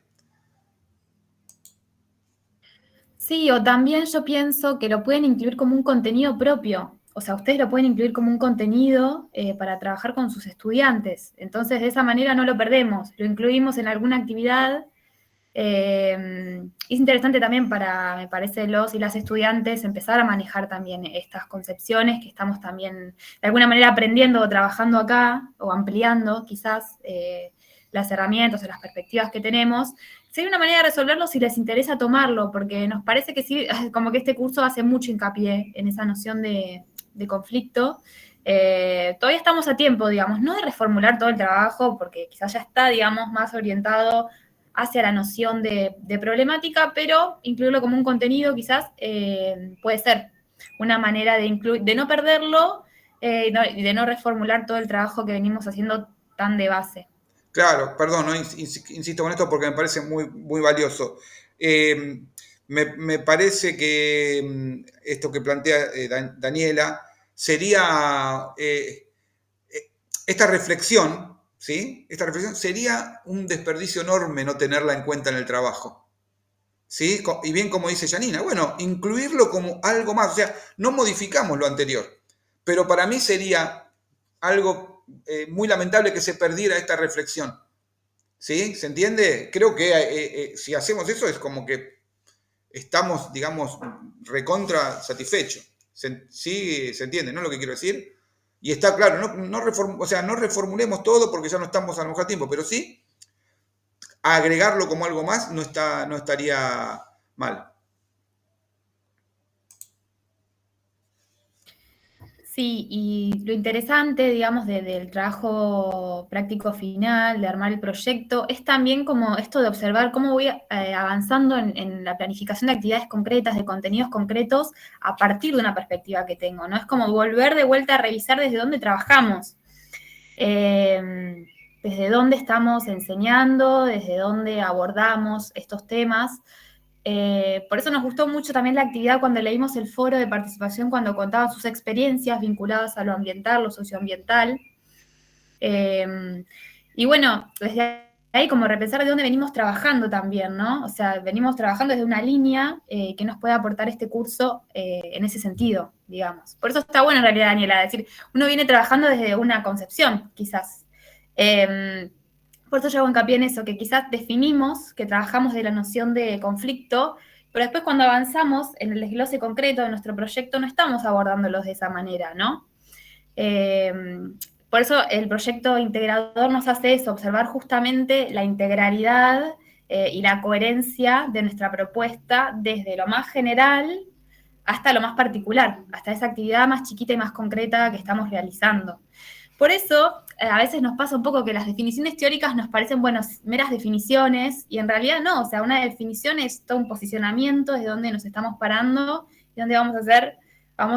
Sí, o también yo pienso que lo pueden incluir como un contenido propio. O sea, ustedes lo pueden incluir como un contenido para trabajar con sus estudiantes. Entonces, de esa manera no lo perdemos. Lo incluimos en alguna actividad. Es interesante también para, me parece, los y las estudiantes empezar a manejar también estas concepciones que estamos también de alguna manera aprendiendo o trabajando acá, o ampliando quizás las herramientas o las perspectivas que tenemos. Sería una manera de resolverlo si les interesa tomarlo, porque nos parece que sí, como que este curso hace mucho hincapié en esa noción de conflicto. Todavía estamos a tiempo, digamos, no de reformular todo el trabajo, porque quizás ya está, digamos, más orientado hacia la noción de problemática, pero incluirlo como un contenido quizás puede ser una manera de no perderlo y de no reformular todo el trabajo que venimos haciendo tan de base. Claro, perdón, ¿no? Insisto con esto porque me parece muy, muy valioso. Me parece que esto que plantea Daniela sería esta reflexión, ¿sí? Esta reflexión sería un desperdicio enorme no tenerla en cuenta en el trabajo, ¿sí? Y bien como dice Janina, bueno, incluirlo como algo más, o sea, no modificamos lo anterior, pero para mí sería algo muy lamentable que se perdiera esta reflexión, ¿sí? ¿Se entiende? Creo que si hacemos eso es como que estamos, digamos, recontra satisfechos. ¿Sí? ¿Se entiende, no, lo que quiero decir? Y está claro, no reformulemos todo porque ya no estamos a lo mejor a tiempo, pero sí agregarlo como algo más no estaría mal. Sí, y lo interesante, digamos, del trabajo práctico final, de armar el proyecto, es también como esto de observar cómo voy avanzando en la planificación de actividades concretas, de contenidos concretos, a partir de una perspectiva que tengo, ¿no? Es como volver de vuelta a revisar desde dónde trabajamos, desde dónde estamos enseñando, desde dónde abordamos estos temas. Por eso nos gustó mucho también la actividad cuando leímos el foro de participación, cuando contaban sus experiencias vinculadas a lo ambiental, lo socioambiental. Y bueno, desde ahí como repensar de dónde venimos trabajando también, ¿no? O sea, venimos trabajando desde una línea que nos puede aportar este curso en ese sentido, digamos. Por eso está bueno en realidad, Daniela, decir, uno viene trabajando desde una concepción, quizás. Por eso yo hago hincapié en eso, que quizás definimos que trabajamos de la noción de conflicto, pero después cuando avanzamos en el desglose concreto de nuestro proyecto no estamos abordándolos de esa manera, ¿no? Por eso el proyecto integrador nos hace eso, observar justamente la integralidad y la coherencia de nuestra propuesta desde lo más general hasta lo más particular, hasta esa actividad más chiquita y más concreta que estamos realizando. Por eso, a veces nos pasa un poco que las definiciones teóricas nos parecen, bueno, meras definiciones, y en realidad no, o sea, una definición es todo un posicionamiento desde donde nos estamos parando y donde vamos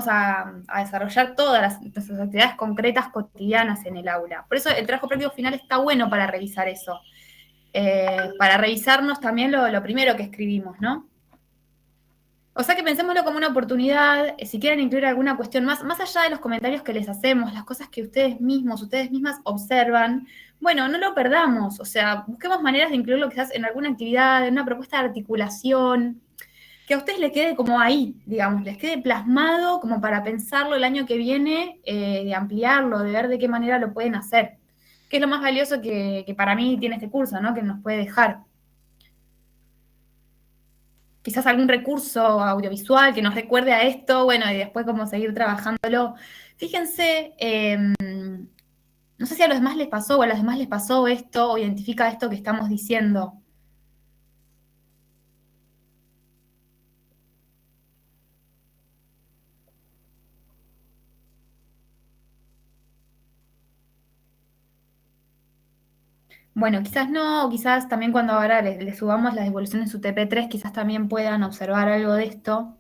a desarrollar todas nuestras actividades concretas cotidianas en el aula. Por eso el trabajo práctico final está bueno para revisar eso, para revisarnos también lo primero que escribimos, ¿no? O sea que pensémoslo como una oportunidad, si quieren incluir alguna cuestión más allá de los comentarios que les hacemos, las cosas que ustedes mismos, ustedes mismas observan, bueno, no lo perdamos, o sea, busquemos maneras de incluirlo quizás en alguna actividad, en una propuesta de articulación, que a ustedes les quede como ahí, digamos, les quede plasmado como para pensarlo el año que viene, de ampliarlo, de ver de qué manera lo pueden hacer, que es lo más valioso que para mí tiene este curso, ¿no? Que nos puede dejar. Quizás algún recurso audiovisual que nos recuerde a esto, bueno, y después como seguir trabajándolo. Fíjense, no sé si a los demás les pasó o a las demás les pasó esto o identifica esto que estamos diciendo. Bueno, quizás no, o quizás también cuando ahora les subamos las devoluciones UTP-3, quizás también puedan observar algo de esto.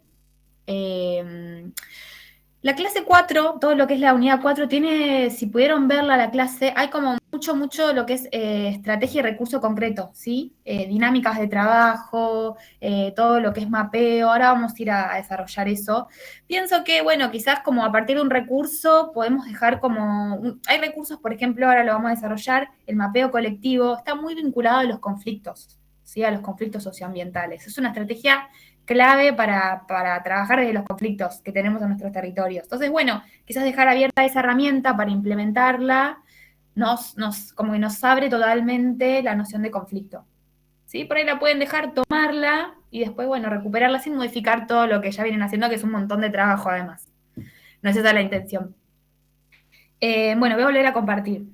La clase 4, todo lo que es la unidad 4, tiene, si pudieron verla la clase, hay como mucho lo que es estrategia y recurso concreto, ¿sí? Dinámicas de trabajo, todo lo que es mapeo, ahora vamos a ir a desarrollar eso. Pienso que, bueno, quizás como a partir de un recurso podemos dejar hay recursos, por ejemplo, ahora lo vamos a desarrollar, el mapeo colectivo, está muy vinculado a los conflictos, ¿sí? A los conflictos socioambientales. Es una estrategia clave para trabajar desde los conflictos que tenemos en nuestros territorios. Entonces, bueno, quizás dejar abierta esa herramienta para implementarla como que nos abre totalmente la noción de conflicto. ¿Sí? Por ahí la pueden dejar, tomarla y después, bueno, recuperarla sin modificar todo lo que ya vienen haciendo, que es un montón de trabajo además. No es esa la intención. Bueno, voy a volver a compartir.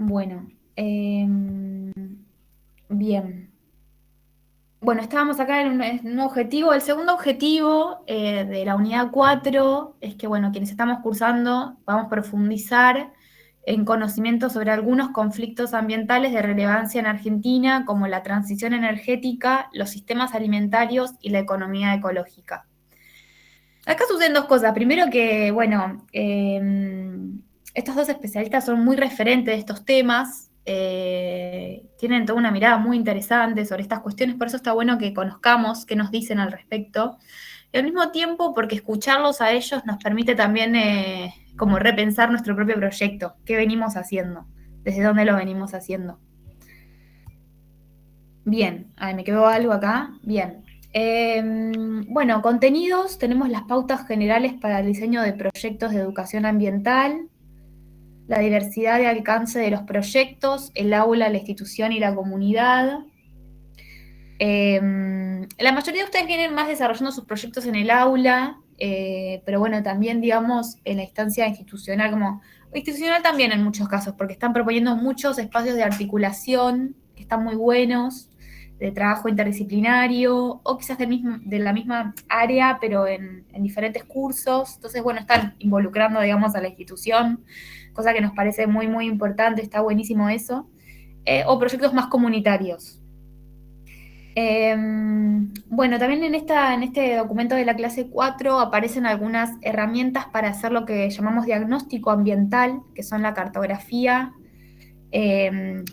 Bueno, bien. Bueno, estábamos acá en un objetivo. El segundo objetivo de la unidad 4 es que, bueno, quienes estamos cursando vamos a profundizar en conocimiento sobre algunos conflictos ambientales de relevancia en Argentina, como la transición energética, los sistemas alimentarios y la economía ecológica. Acá suceden dos cosas. Primero que, bueno, estos dos especialistas son muy referentes de estos temas, tienen toda una mirada muy interesante sobre estas cuestiones, por eso está bueno que conozcamos qué nos dicen al respecto. Y al mismo tiempo, porque escucharlos a ellos nos permite también como repensar nuestro propio proyecto, qué venimos haciendo, desde dónde lo venimos haciendo. Bien, me quedó algo acá. Bien. Bueno, contenidos, tenemos las pautas generales para el diseño de proyectos de educación ambiental, la diversidad de alcance de los proyectos, el aula, la institución y la comunidad. La mayoría de ustedes vienen más desarrollando sus proyectos en el aula, pero bueno, también, digamos, en la instancia institucional, como institucional también en muchos casos, porque están proponiendo muchos espacios de articulación que están muy buenos, de trabajo interdisciplinario, o quizás de la misma área, pero en diferentes cursos. Entonces, bueno, están involucrando, digamos, a la institución, cosa que nos parece muy, muy importante, está buenísimo eso. O proyectos más comunitarios. Bueno, también en este documento de la clase 4 aparecen algunas herramientas para hacer lo que llamamos diagnóstico ambiental, que son la cartografía,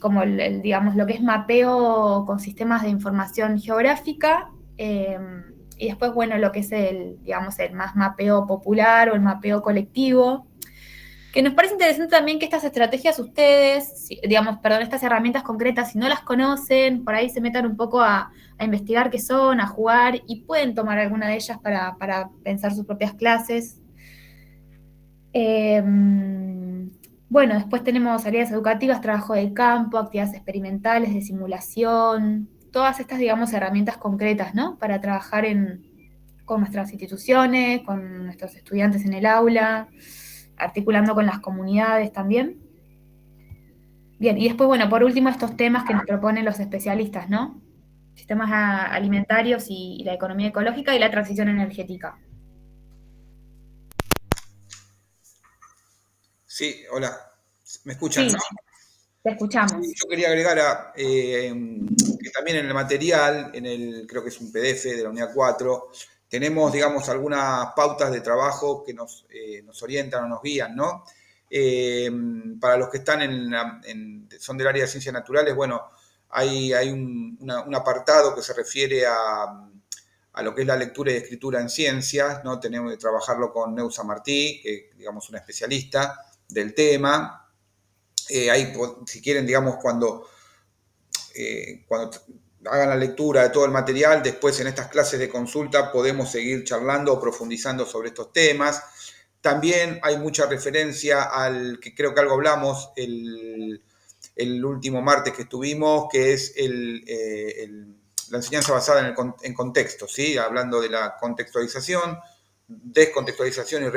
como digamos, lo que es mapeo con sistemas de información geográfica, y después, bueno, lo que es digamos, el más mapeo popular o el mapeo colectivo, que nos parece interesante también que estas estrategias ustedes, estas herramientas concretas, si no las conocen, por ahí se metan un poco a investigar qué son, a jugar, y pueden tomar alguna de ellas para pensar sus propias clases. Bueno, después tenemos áreas educativas, trabajo de campo, actividades experimentales, de simulación, todas estas, digamos, herramientas concretas, ¿no? Para trabajar con nuestras instituciones, con nuestros estudiantes en el aula, articulando con las comunidades también. Bien, y después, bueno, por último, estos temas que nos proponen los especialistas, ¿no? sistemas alimentarios y la economía ecológica y la transición energética. Sí, hola, ¿me escuchan, Sí, no? te escuchamos. Sí, yo quería agregar que también en el material, creo que es un PDF de la unidad 4, tenemos, digamos, algunas pautas de trabajo que nos orientan o nos guían, ¿no? Para los que están son del área de ciencias naturales, bueno, hay un apartado que se refiere a lo que es la lectura y escritura en ciencias, ¿no? Tenemos que trabajarlo con Neusa Martí, que digamos una especialista del tema. Ahí, si quieren, digamos, cuando hagan la lectura de todo el material, después en estas clases de consulta podemos seguir charlando o profundizando sobre estos temas. También hay mucha referencia al, que creo que algo hablamos el último martes que estuvimos, que es la enseñanza basada en contexto, ¿sí? Hablando de la contextualización, descontextualización y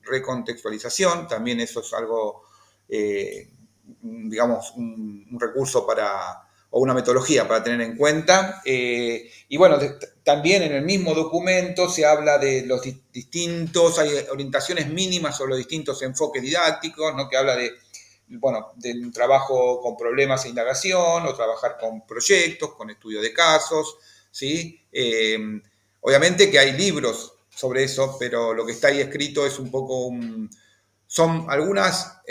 recontextualización. También eso es algo, digamos, un recurso o una metodología para tener en cuenta. Y bueno, también en el mismo documento se habla de los distintos, hay orientaciones mínimas sobre los distintos enfoques didácticos, ¿no? Que habla del trabajo con problemas e indagación, o trabajar con proyectos, con estudio de casos, ¿sí? Obviamente que hay libros sobre eso, pero lo que está ahí escrito es un poco son algunas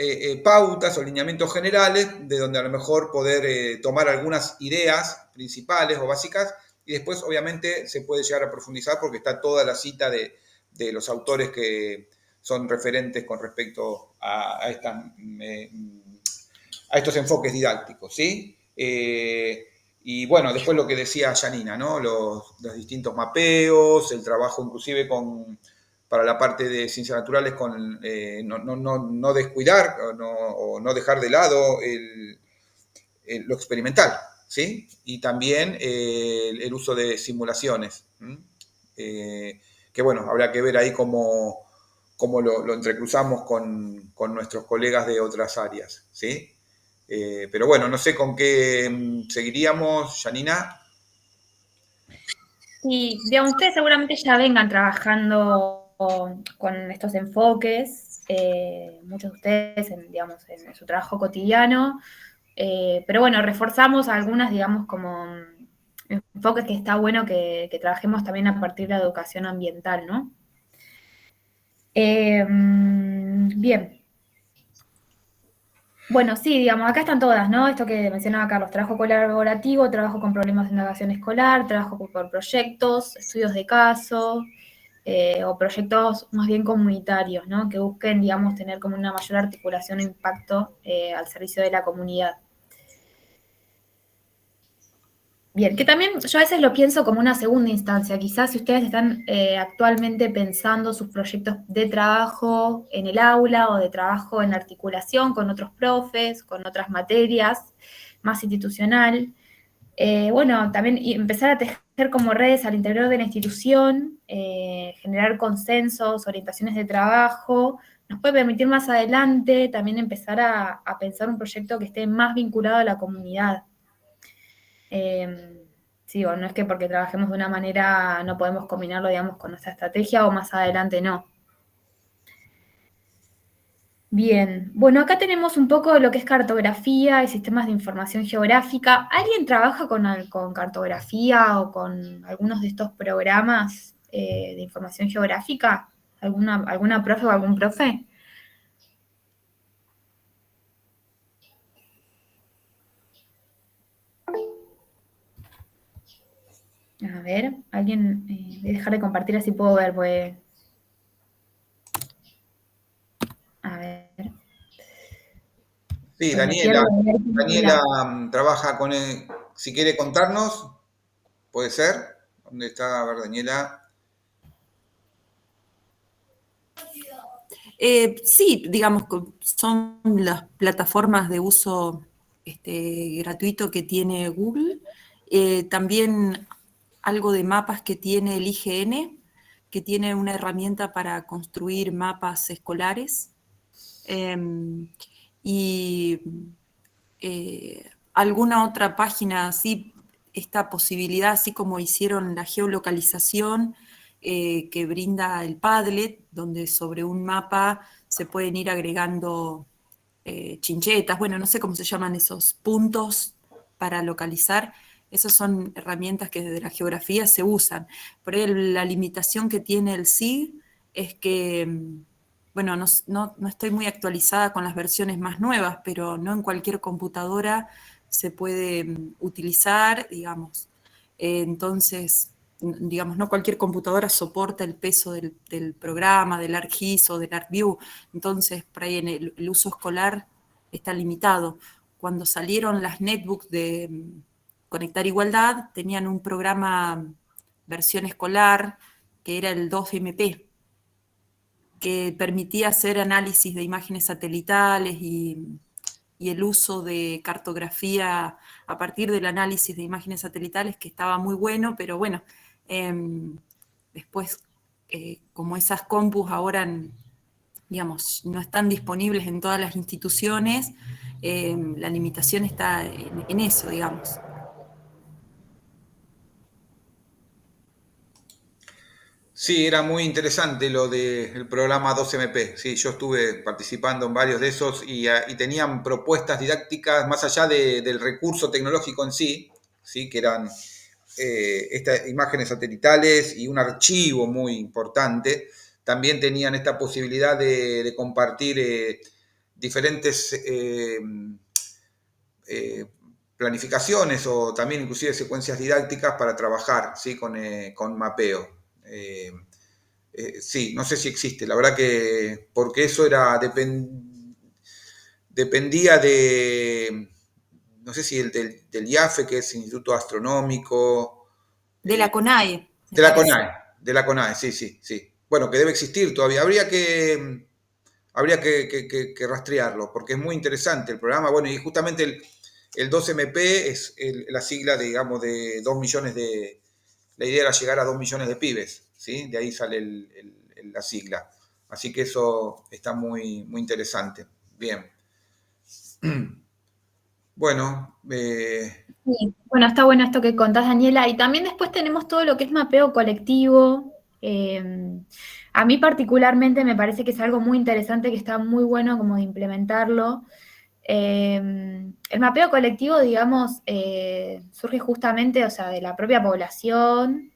pautas o lineamientos generales de donde a lo mejor poder tomar algunas ideas principales o básicas, y después obviamente se puede llegar a profundizar porque está toda la cita de los autores que son referentes con respecto a estos enfoques didácticos, ¿sí? Y bueno, después lo que decía Janina, ¿no? Los distintos mapeos, el trabajo inclusive para la parte de ciencias naturales, con no descuidar o no dejar de lado lo experimental, ¿sí? Y también el uso de simulaciones, que bueno, habrá que ver ahí cómo lo entrecruzamos con nuestros colegas de otras áreas, ¿sí? Pero bueno, no sé con qué seguiríamos, Janina. Y digamos, ustedes seguramente ya vengan trabajando con estos enfoques, muchos de ustedes en su trabajo cotidiano, pero bueno, reforzamos algunas, digamos, como enfoques que está bueno que trabajemos también a partir de la educación ambiental, ¿no? Bien. Bueno, sí, digamos, acá están todas, ¿no? Esto que mencionaba Carlos, trabajo colaborativo, trabajo con problemas de indagación escolar, trabajo por proyectos, estudios de caso, o proyectos más bien comunitarios, ¿no? Que busquen, digamos, tener como una mayor articulación e impacto al servicio de la comunidad. Bien, que también yo a veces lo pienso como una segunda instancia. Quizás si ustedes están actualmente pensando sus proyectos de trabajo en el aula o de trabajo en articulación con otros profes, con otras materias, más institucional, bueno, también empezar a tejer como redes al interior de la institución, generar consensos, orientaciones de trabajo, nos puede permitir más adelante también empezar a pensar un proyecto que esté más vinculado a la comunidad. Sí, o no es que porque trabajemos de una manera no podemos combinarlo, digamos, con nuestra estrategia o más adelante no. Bien, bueno, acá tenemos un poco de lo que es cartografía y sistemas de información geográfica. ¿Alguien trabaja con cartografía o con algunos de estos programas de información geográfica? ¿Alguna profe o algún profe? A ver, alguien, voy a dejar de compartir así puedo ver, pues. A ver. Sí, Pues me pierdo de ver Daniela trabaja si quiere contarnos, puede ser. ¿Dónde está? A ver, Daniela. Sí, digamos, son las plataformas de uso gratuito que tiene Google. También algo de mapas que tiene el IGN, que tiene una herramienta para construir mapas escolares. Y alguna otra página así. esta posibilidad, así como hicieron la geolocalización que brinda el Padlet, donde sobre un mapa se pueden ir agregando chinchetas, bueno, no sé cómo se llaman esos puntos para localizar. Esas son herramientas que desde la geografía se usan. Por ahí la limitación que tiene el SIG es que, bueno, no estoy muy actualizada con las versiones más nuevas, pero no en cualquier computadora se puede utilizar, digamos. Entonces, digamos, no cualquier computadora soporta el peso del programa, del ArcGIS o del ArcView. Entonces, por ahí en el uso escolar está limitado. Cuando salieron las netbooks de Conectar Igualdad, tenían un programa versión escolar que era el 2MP, que permitía hacer análisis de imágenes satelitales y el uso de cartografía a partir del análisis de imágenes satelitales, que estaba muy bueno, pero bueno, después, como esas compus ahora, digamos, no están disponibles en todas las instituciones, la limitación está en eso, digamos. Sí, era muy interesante lo del programa 2MP. Sí, yo estuve participando en varios de esos y tenían propuestas didácticas más allá del recurso tecnológico en sí, ¿sí? Que eran estas imágenes satelitales y un archivo muy importante. También tenían esta posibilidad de compartir diferentes planificaciones o también inclusive secuencias didácticas para trabajar, ¿sí? Con mapeo. Sí, no sé si existe, la verdad que porque eso dependía de, no sé si del IAFE, que es Instituto Astronómico. De la CONAE. De la CONAE, sí. Bueno, que debe existir todavía. Habría que rastrearlo, porque es muy interesante el programa. Bueno, y justamente el 2MP es la sigla, digamos, de 2 millones de... La idea era llegar a 2 millones de pibes, ¿sí? De ahí sale la sigla. Así que eso está muy, muy interesante. Bien. Bueno. Sí, bueno, está bueno esto que contás, Daniela. Y también después tenemos todo lo que es mapeo colectivo. A mí particularmente me parece que es algo muy interesante, que está muy bueno como de implementarlo. El mapeo colectivo, digamos, surge justamente, o sea, de la propia población,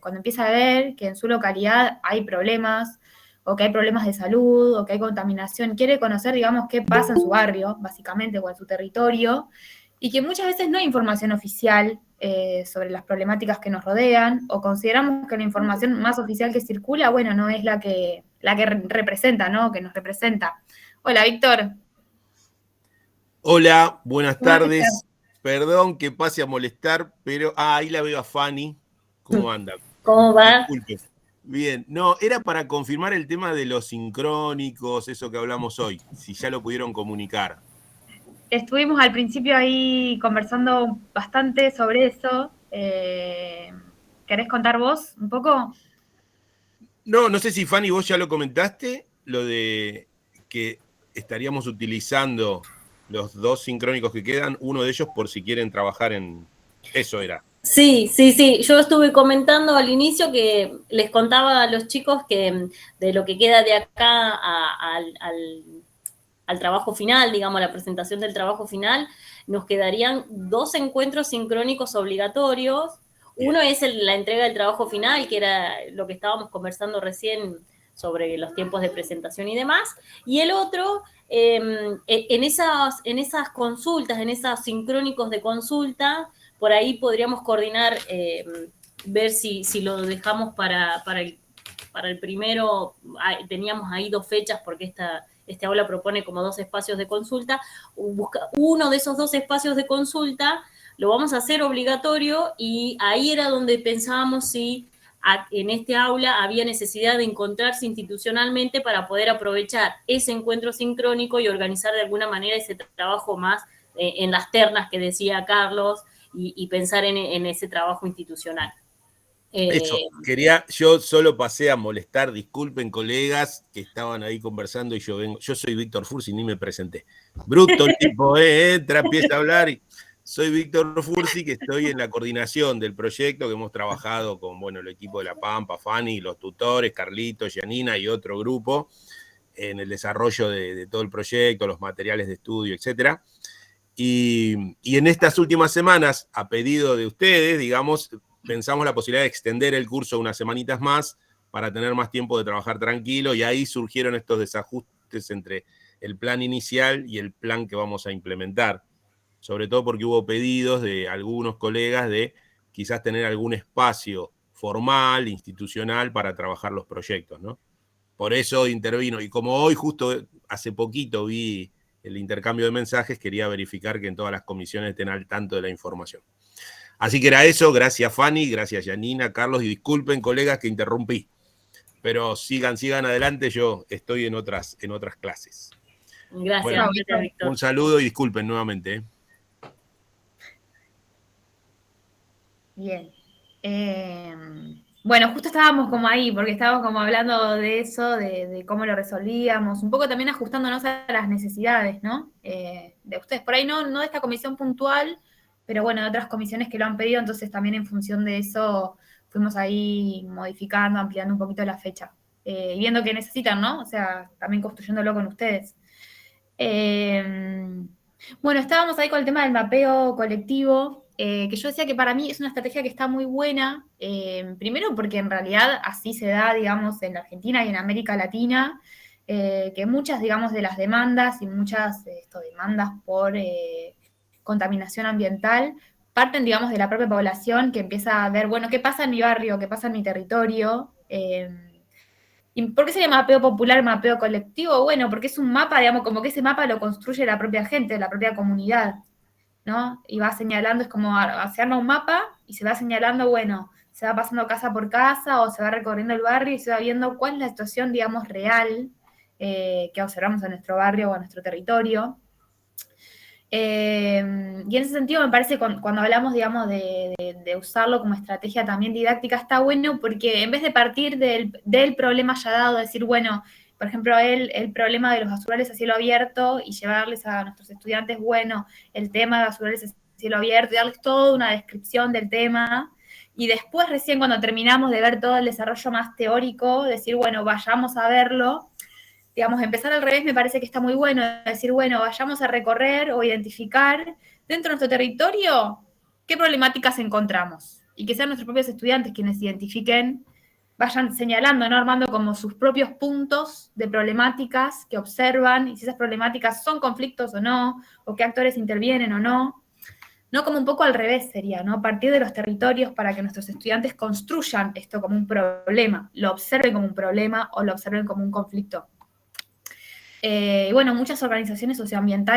cuando empieza a ver que en su localidad hay problemas, o que hay problemas de salud, o que hay contaminación, quiere conocer, digamos, qué pasa en su barrio, básicamente, o en su territorio, y que muchas veces no hay información oficial sobre las problemáticas que nos rodean, o consideramos que la información más oficial que circula, bueno, no es la que representa, ¿no? Que nos representa. Hola, Víctor. Hola, buenas tardes. Perdón que pase a molestar, pero ahí la veo a Fanny. ¿Cómo anda? ¿Cómo va? Disculpe. Bien, no, era para confirmar el tema de los sincrónicos, eso que hablamos hoy, si ya lo pudieron comunicar. Estuvimos al principio ahí conversando bastante sobre eso. ¿Querés contar vos un poco? No sé si Fanny vos ya lo comentaste, lo de que estaríamos utilizando los 2 sincrónicos que quedan, uno de ellos por si quieren trabajar en... Eso era. Sí. Yo estuve comentando al inicio que les contaba a los chicos que de lo que queda de acá al trabajo final, digamos, la presentación del trabajo final, nos quedarían 2 encuentros sincrónicos obligatorios. Uno es la entrega del trabajo final, que era lo que estábamos conversando recién sobre los tiempos de presentación y demás, y el otro, en esas consultas, en esos sincrónicos de consulta, por ahí podríamos coordinar, ver si lo dejamos para el primero. Teníamos ahí 2 fechas porque este aula propone como 2 espacios de consulta. Uno de esos 2 espacios de consulta lo vamos a hacer obligatorio, y ahí era donde pensábamos si en este aula había necesidad de encontrarse institucionalmente para poder aprovechar ese encuentro sincrónico y organizar de alguna manera ese trabajo más en las ternas que decía Carlos, y pensar en ese trabajo institucional. Eso, yo solo pasé a molestar, disculpen colegas que estaban ahí conversando y yo soy Víctor Fursi y ni me presenté. Bruto el tipo, entra, empieza a hablar y Soy Víctor Fursi, que estoy en la coordinación del proyecto, que hemos trabajado con, bueno, el equipo de La Pampa, Fanny, los tutores, Carlitos, Yanina y otro grupo, en el desarrollo de todo el proyecto, los materiales de estudio, etc. Y en estas últimas semanas, a pedido de ustedes, digamos, pensamos la posibilidad de extender el curso unas semanitas más para tener más tiempo de trabajar tranquilo, y ahí surgieron estos desajustes entre el plan inicial y el plan que vamos a implementar. Sobre todo porque hubo pedidos de algunos colegas de quizás tener algún espacio formal, institucional, para trabajar los proyectos, ¿no? Por eso intervino, y como hoy justo hace poquito vi el intercambio de mensajes, quería verificar que en todas las comisiones estén al tanto de la información. Así que era eso. Gracias Fanny, gracias Yanina, Carlos, y disculpen colegas que interrumpí, pero sigan adelante, yo estoy en otras clases. Gracias, bueno, Víctor. Un saludo y disculpen nuevamente. Bien. Bueno, justo estábamos como ahí, porque estábamos como hablando de eso, de cómo lo resolvíamos, un poco también ajustándonos a las necesidades, ¿no? De ustedes. Por ahí no de esta comisión puntual, pero bueno, de otras comisiones que lo han pedido, entonces también en función de eso fuimos ahí modificando, ampliando un poquito la fecha, y viendo qué necesitan, ¿no? O sea, también construyéndolo con ustedes. Bueno, estábamos ahí con el tema del mapeo colectivo, que yo decía que para mí es una estrategia que está muy buena, primero porque en realidad así se da, digamos, en la Argentina y en América Latina, que muchas, digamos, de las demandas y muchas demandas por contaminación ambiental parten, digamos, de la propia población que empieza a ver, bueno, ¿qué pasa en mi barrio? ¿Qué pasa en mi territorio? ¿Y por qué sería mapeo popular, mapeo colectivo? Bueno, porque es un mapa, digamos, como que ese mapa lo construye la propia gente, la propia comunidad, ¿no? Y va señalando, es como se arma un mapa y se va señalando, bueno, se va pasando casa por casa o se va recorriendo el barrio y se va viendo cuál es la situación, digamos, real que observamos en nuestro barrio o en nuestro territorio. Y en ese sentido me parece cuando hablamos, digamos, de usarlo como estrategia también didáctica, está bueno porque en vez de partir del problema ya dado, decir, bueno, por ejemplo, el problema de los basurales a cielo abierto y llevarles a nuestros estudiantes, bueno, el tema de basurales a cielo abierto y darles toda una descripción del tema, y después recién cuando terminamos de ver todo el desarrollo más teórico, decir, bueno, vayamos a verlo. Digamos, empezar al revés me parece que está muy bueno, decir, bueno, vayamos a recorrer o identificar dentro de nuestro territorio qué problemáticas encontramos, y que sean nuestros propios estudiantes quienes identifiquen, vayan señalando, ¿no? Armando como sus propios puntos de problemáticas que observan, y si esas problemáticas son conflictos o no, o qué actores intervienen o no. No, como un poco al revés sería, ¿no? Partir de los territorios para que nuestros estudiantes construyan esto como un problema, lo observen como un problema o lo observen como un conflicto. Bueno, muchas organizaciones socioambientales